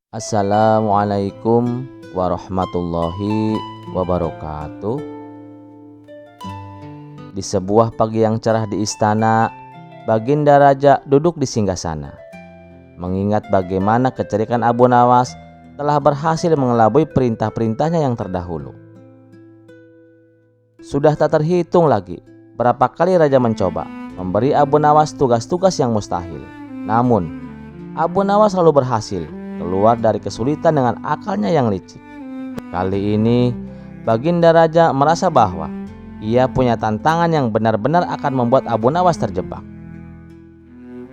Assalamualaikum warahmatullahi wabarakatuh. Di sebuah pagi yang cerah di istana, Baginda Raja duduk di singgasana, mengingat bagaimana kecerikan Abu Nawas telah berhasil mengelabui perintah-perintahnya yang terdahulu. Sudah tak terhitung lagi berapa kali Raja mencoba memberi Abu Nawas tugas-tugas yang mustahil. Namun, Abu Nawas selalu berhasil keluar dari kesulitan dengan akalnya yang licik. Kali ini, Baginda Raja merasa bahwa ia punya tantangan yang benar-benar akan membuat Abu Nawas terjebak.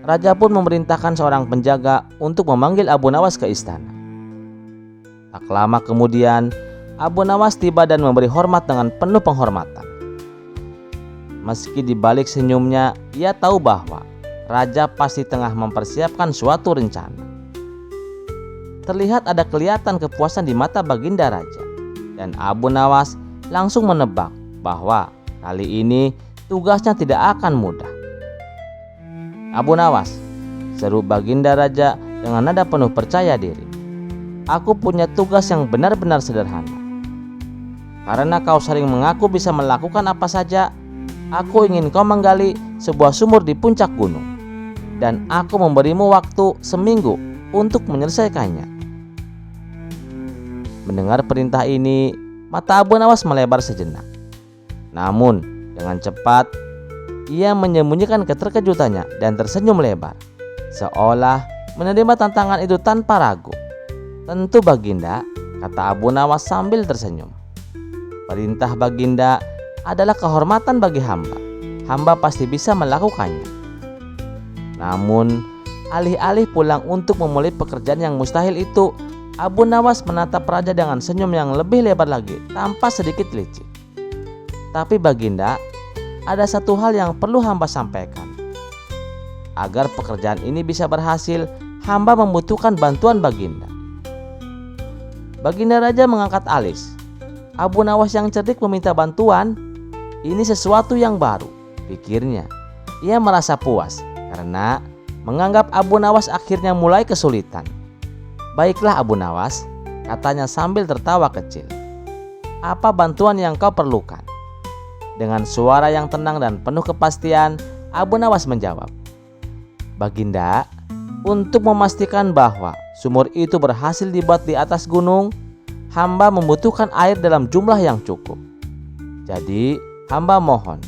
Raja pun memerintahkan seorang penjaga untuk memanggil Abu Nawas ke istana. Tak lama kemudian, Abu Nawas tiba dan memberi hormat dengan penuh penghormatan. Meski di balik senyumnya, ia tahu bahwa Raja pasti tengah mempersiapkan suatu rencana. Terlihat ada kelihatan kepuasan di mata Baginda Raja, dan Abu Nawas langsung menebak bahwa kali ini tugasnya tidak akan mudah. "Abu Nawas," seru Baginda Raja dengan nada penuh percaya diri, "aku punya tugas yang benar-benar sederhana. Karena kau sering mengaku bisa melakukan apa saja, aku ingin kau menggali sebuah sumur di puncak gunung, dan aku memberimu waktu seminggu untuk menyelesaikannya." Mendengar perintah ini, mata Abu Nawas melebar sejenak. Namun, dengan cepat, ia menyembunyikan keterkejutannya dan tersenyum lebar, seolah menerima tantangan itu tanpa ragu. "Tentu Baginda," kata Abu Nawas sambil tersenyum. "Perintah Baginda adalah kehormatan bagi hamba. Hamba pasti bisa melakukannya." Namun, alih-alih pulang untuk memulai pekerjaan yang mustahil itu, Abu Nawas menatap Raja dengan senyum yang lebih lebar lagi tanpa sedikit licik. "Tapi Baginda, ada satu hal yang perlu hamba sampaikan. Agar pekerjaan ini bisa berhasil, hamba membutuhkan bantuan Baginda." Baginda Raja mengangkat alis. Abu Nawas yang cerdik meminta bantuan? Ini sesuatu yang baru, pikirnya. Ia merasa puas karena menganggap Abu Nawas akhirnya mulai kesulitan. "Baiklah Abu Nawas," katanya sambil tertawa kecil. "Apa bantuan yang kau perlukan?" Dengan suara yang tenang dan penuh kepastian, Abu Nawas menjawab, "Baginda, untuk memastikan bahwa sumur itu berhasil dibuat di atas gunung, hamba membutuhkan air dalam jumlah yang cukup. Jadi, hamba mohon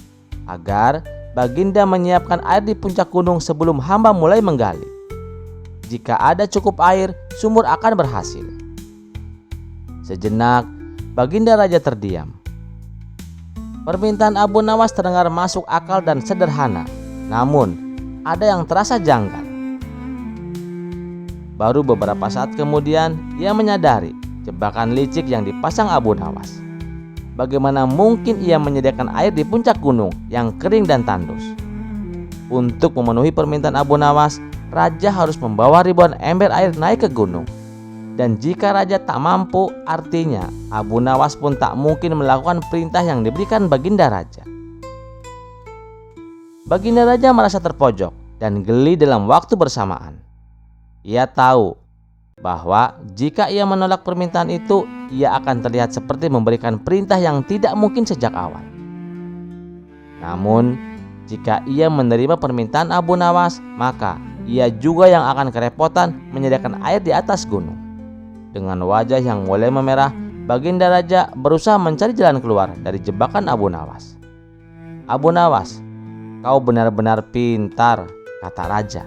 agar Baginda menyiapkan air di puncak gunung sebelum hamba mulai menggali. Jika ada cukup air, sumur akan berhasil." Sejenak, Baginda Raja terdiam. Permintaan Abu Nawas terdengar masuk akal dan sederhana, namun ada yang terasa janggal. Baru beberapa saat kemudian, ia menyadari jebakan licik yang dipasang Abu Nawas. Bagaimana mungkin ia menyediakan air di puncak gunung yang kering dan tandus? Untuk memenuhi permintaan Abu Nawas, Raja harus membawa ribuan ember air naik ke gunung. Dan jika Raja tak mampu, artinya Abu Nawas pun tak mungkin melakukan perintah yang diberikan Baginda Raja. Baginda Raja merasa terpojok dan geli dalam waktu bersamaan. Ia tahu bahwa jika ia menolak permintaan itu, ia akan terlihat seperti memberikan perintah yang tidak mungkin sejak awal. Namun, jika ia menerima permintaan Abu Nawas, maka ia juga yang akan kerepotan menyediakan air di atas gunung. Dengan wajah yang mulai memerah, Baginda Raja berusaha mencari jalan keluar dari jebakan Abu Nawas. "Abu Nawas, kau benar-benar pintar," kata Raja.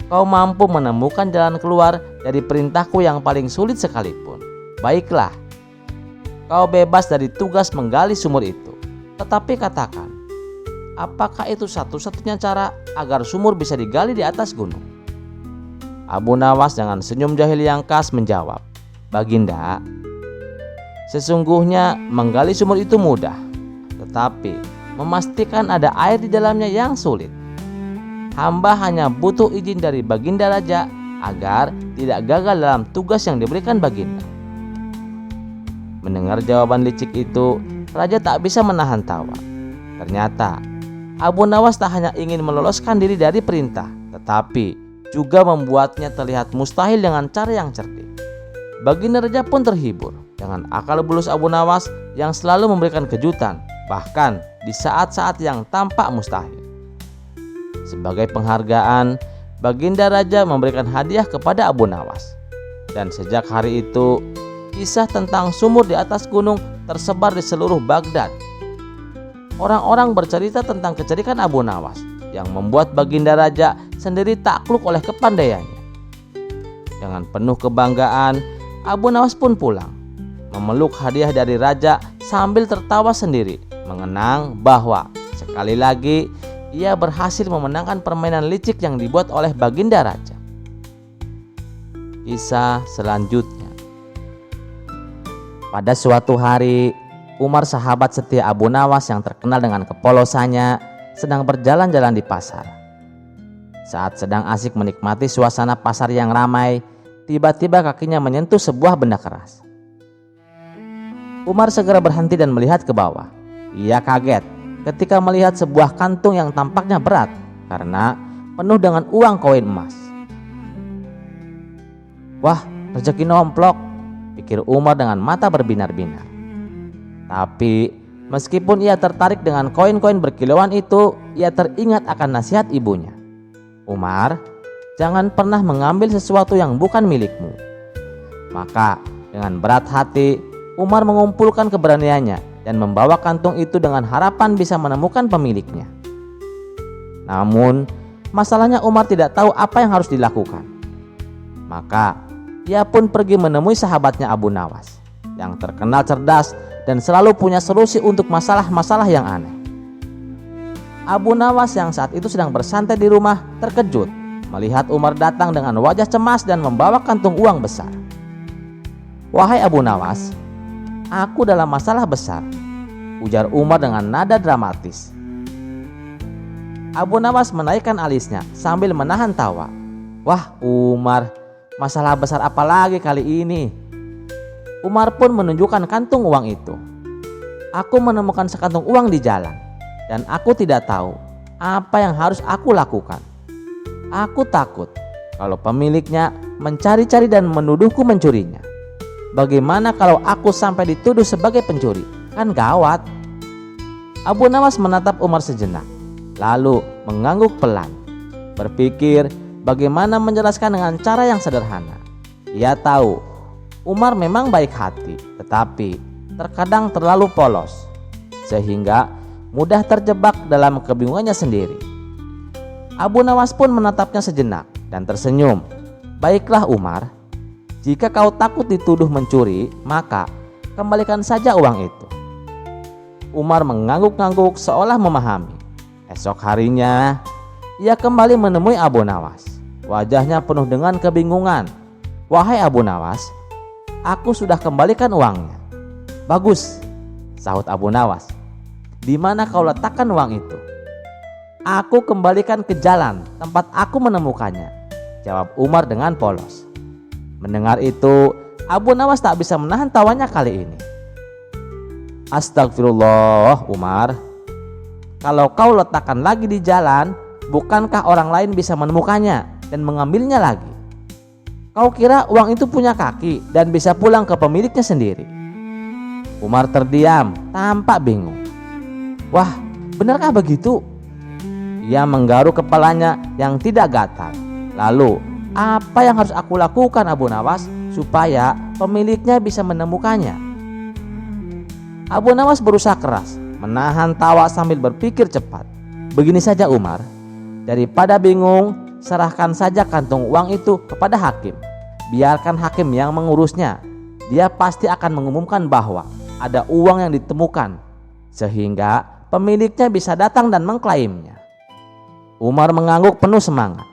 "Kau mampu menemukan jalan keluar dari perintahku yang paling sulit sekalipun. Baiklah, kau bebas dari tugas menggali sumur itu. Tetapi katakan, apakah itu satu-satunya cara agar sumur bisa digali di atas gunung?" Abu Nawas dengan senyum jahil yang khas menjawab, "Baginda, sesungguhnya menggali sumur itu mudah, tetapi memastikan ada air di dalamnya yang sulit. Hamba hanya butuh izin dari Baginda Raja agar tidak gagal dalam tugas yang diberikan Baginda." Mendengar jawaban licik itu, Raja tak bisa menahan tawa. Ternyata Abu Nawas tak hanya ingin meloloskan diri dari perintah, tetapi juga membuatnya terlihat mustahil dengan cara yang cerdik. Baginda raja pun terhibur dengan akal bulus Abu Nawas yang selalu memberikan kejutan, bahkan di saat-saat yang tampak mustahil. Sebagai penghargaan, Baginda raja memberikan hadiah kepada Abu Nawas. Dan sejak hari itu, kisah tentang sumur di atas gunung tersebar di seluruh Baghdad. Orang-orang bercerita tentang kecerdikan Abu Nawas yang membuat Baginda raja sendiri takluk oleh kepandaiannya. Dengan penuh kebanggaan, Abu Nawas pun pulang, memeluk hadiah dari raja sambil tertawa sendiri, mengenang bahwa sekali lagi ia berhasil memenangkan permainan licik yang dibuat oleh Baginda raja. Kisah selanjutnya. Pada suatu hari, Umar, sahabat setia Abu Nawas yang terkenal dengan kepolosannya, sedang berjalan-jalan di pasar. Saat sedang asik menikmati suasana pasar yang ramai, tiba-tiba kakinya menyentuh sebuah benda keras. Umar segera berhenti dan melihat ke bawah. Ia kaget ketika melihat sebuah kantung yang tampaknya berat karena penuh dengan uang koin emas. "Wah, rezeki nomplok," pikir Umar dengan mata berbinar-binar. Tapi meskipun ia tertarik dengan koin-koin berkilauan itu, ia teringat akan nasihat ibunya. "Umar, jangan pernah mengambil sesuatu yang bukan milikmu." Maka dengan berat hati, Umar mengumpulkan keberaniannya dan membawa kantung itu dengan harapan bisa menemukan pemiliknya. Namun, masalahnya Umar tidak tahu apa yang harus dilakukan. Maka, ia pun pergi menemui sahabatnya Abu Nawas, yang terkenal cerdas dan selalu punya solusi untuk masalah-masalah yang aneh. Abu Nawas yang saat itu sedang bersantai di rumah terkejut melihat Umar datang dengan wajah cemas dan membawa kantung uang besar. "Wahai Abu Nawas, aku dalam masalah besar," ujar Umar dengan nada dramatis. Abu Nawas menaikkan alisnya sambil menahan tawa. "Wah Umar, masalah besar apa lagi kali ini?" Umar pun menunjukkan kantung uang itu. "Aku menemukan sekantung uang di jalan dan aku tidak tahu apa yang harus aku lakukan. Aku takut kalau pemiliknya mencari-cari dan menuduhku mencurinya. Bagaimana kalau aku sampai dituduh sebagai pencuri? Kan gawat." Abu Nawas menatap Umar sejenak, lalu mengangguk pelan, berpikir bagaimana menjelaskan dengan cara yang sederhana. Ia tahu Umar memang baik hati, tetapi terkadang terlalu polos, sehingga mudah terjebak dalam kebingungannya sendiri. Abu Nawas pun menatapnya sejenak dan tersenyum. "Baiklah Umar, jika kau takut dituduh mencuri, maka kembalikan saja uang itu." Umar mengangguk-angguk seolah memahami. Esok harinya, ia kembali menemui Abu Nawas. Wajahnya penuh dengan kebingungan. "Wahai Abu Nawas, aku sudah kembalikan uangnya." "Bagus," sahut Abu Nawas. "Di mana kau letakkan uang itu?" "Aku kembalikan ke jalan tempat aku menemukannya," jawab Umar dengan polos. Mendengar itu, Abu Nawas tak bisa menahan tawanya kali ini. "Astagfirullah Umar, kalau kau letakkan lagi di jalan, bukankah orang lain bisa menemukannya dan mengambilnya lagi? Kau kira uang itu punya kaki dan bisa pulang ke pemiliknya sendiri?" Umar terdiam, tampak bingung. "Wah, benarkah begitu?" Ia menggaruk kepalanya yang tidak gatal. "Lalu, apa yang harus aku lakukan Abu Nawas supaya pemiliknya bisa menemukannya?" Abu Nawas berusaha keras menahan tawa sambil berpikir cepat. "Begini saja Umar, daripada bingung, serahkan saja kantung uang itu kepada hakim. Biarkan hakim yang mengurusnya. Dia pasti akan mengumumkan bahwa ada uang yang ditemukan, sehingga pemiliknya bisa datang dan mengklaimnya." Umar mengangguk penuh semangat.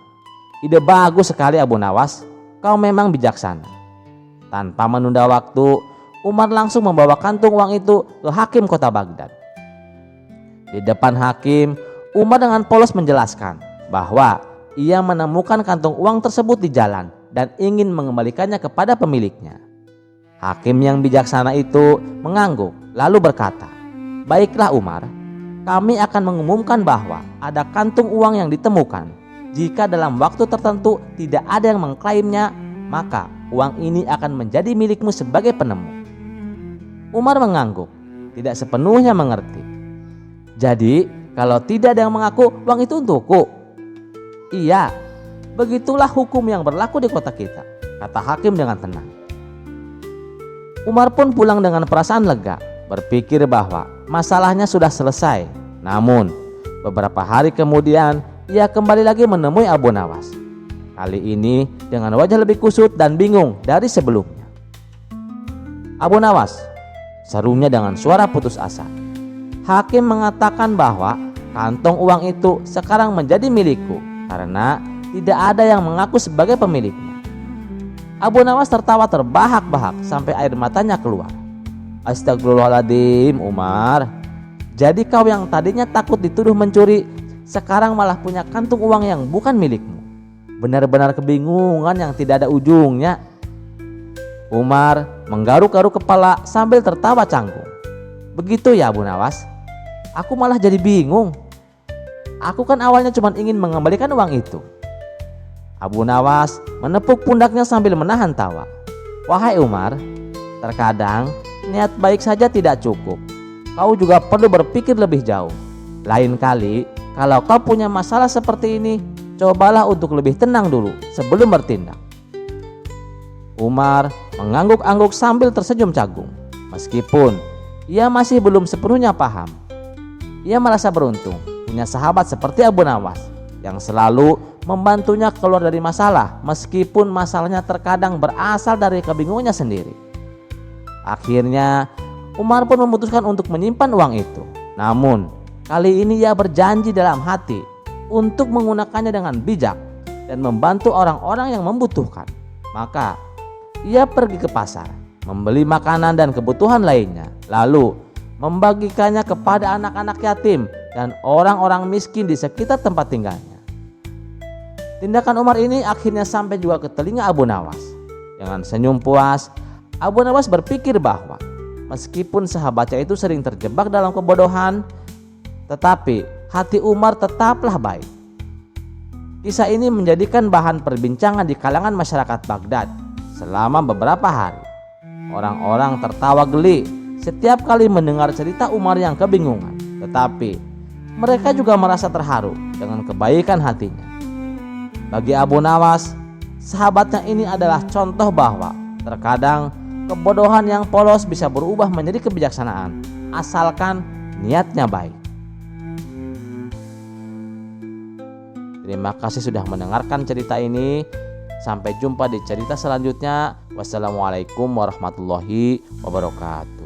"Ide bagus sekali Abu Nawas, kau memang bijaksana." Tanpa menunda waktu, Umar langsung membawa kantung uang itu ke hakim kota Baghdad. Di depan hakim, Umar dengan polos menjelaskan bahwa ia menemukan kantung uang tersebut di jalan dan ingin mengembalikannya kepada pemiliknya. Hakim yang bijaksana itu mengangguk lalu berkata, "Baiklah Umar, kami akan mengumumkan bahwa ada kantung uang yang ditemukan. Jika dalam waktu tertentu tidak ada yang mengklaimnya, maka uang ini akan menjadi milikmu sebagai penemu." Umar mengangguk, tidak sepenuhnya mengerti. "Jadi kalau tidak ada yang mengaku uang itu untukku?" "Iya, begitulah hukum yang berlaku di kota kita," kata hakim dengan tenang. Umar pun pulang dengan perasaan lega, berpikir bahwa masalahnya sudah selesai. Namun beberapa hari kemudian ia kembali lagi menemui Abu Nawas. Kali ini dengan wajah lebih kusut dan bingung dari sebelumnya. "Abu Nawas," serunya dengan suara putus asa, "hakim mengatakan bahwa kantong uang itu sekarang menjadi milikku karena tidak ada yang mengaku sebagai pemiliknya." Abu Nawas tertawa terbahak-bahak sampai air matanya keluar. "Astagfirullahaladzim, Umar. Jadi kau yang tadinya takut dituduh mencuri, sekarang malah punya kantung uang yang bukan milikmu. Benar-benar kebingungan yang tidak ada ujungnya." Umar menggaruk-garuk kepala sambil tertawa canggung. "Begitu ya Abu Nawas? Aku malah jadi bingung. Aku kan awalnya cuma ingin mengembalikan uang itu." Abu Nawas menepuk pundaknya sambil menahan tawa. "Wahai Umar, terkadang niat baik saja tidak cukup. Kau juga perlu berpikir lebih jauh. Lain kali kalau kau punya masalah seperti ini, cobalah untuk lebih tenang dulu sebelum bertindak." Umar mengangguk-angguk sambil tersenyum canggung. Meskipun ia masih belum sepenuhnya paham, ia merasa beruntung punya sahabat seperti Abu Nawas yang selalu membantunya keluar dari masalah, meskipun masalahnya terkadang berasal dari kebingungannya sendiri. Akhirnya Umar pun memutuskan untuk menyimpan uang itu. Namun kali ini ia berjanji dalam hati untuk menggunakannya dengan bijak dan membantu orang-orang yang membutuhkan. Maka ia pergi ke pasar, membeli makanan dan kebutuhan lainnya, lalu membagikannya kepada anak-anak yatim dan orang-orang miskin di sekitar tempat tinggalnya. Tindakan Umar ini akhirnya sampai juga ke telinga Abu Nawas. Dengan senyum puas, Abu Nawas berpikir bahwa meskipun sahabatnya itu sering terjebak dalam kebodohan, tetapi hati Umar tetaplah baik. Kisah ini menjadikan bahan perbincangan di kalangan masyarakat Baghdad selama beberapa hari. Orang-orang tertawa geli setiap kali mendengar cerita Umar yang kebingungan, tetapi mereka juga merasa terharu dengan kebaikan hatinya. Bagi Abu Nawas, sahabatnya ini adalah contoh bahwa terkadang kebodohan yang polos bisa berubah menjadi kebijaksanaan, asalkan niatnya baik. Terima kasih sudah mendengarkan cerita ini. Sampai jumpa di cerita selanjutnya. Wassalamualaikum warahmatullahi wabarakatuh.